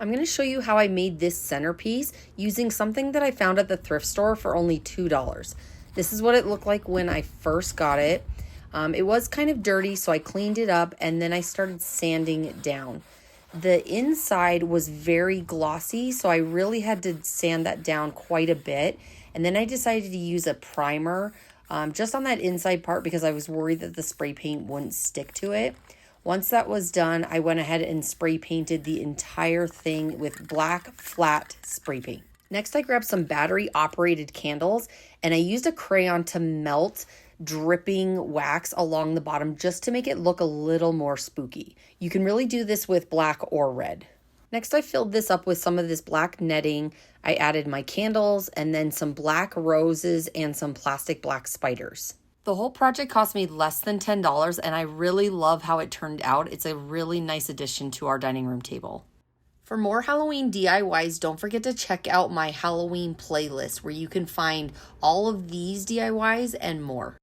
I'm going to show you how I made this centerpiece using something that I found at the thrift store for only $2. This is what it looked like when I first got it. It was kind of dirty, so I cleaned it up and then I started sanding it down. The inside was very glossy, so I really had to sand that down quite a bit. And then I decided to use a primer just on that inside part because I was worried that the spray paint wouldn't stick to it. Once that was done, I went ahead and spray painted the entire thing with black flat spray paint. Next, I grabbed some battery operated candles and I used a crayon to melt dripping wax along the bottom just to make it look a little more spooky. You can really do this with black or red. Next, I filled this up with some of this black netting. I added my candles and then some black roses and some plastic black spiders. The whole project cost me less than $10 and I really love how it turned out. It's a really nice addition to our dining room table. For more Halloween DIYs, don't forget to check out my Halloween playlist where you can find all of these DIYs and more.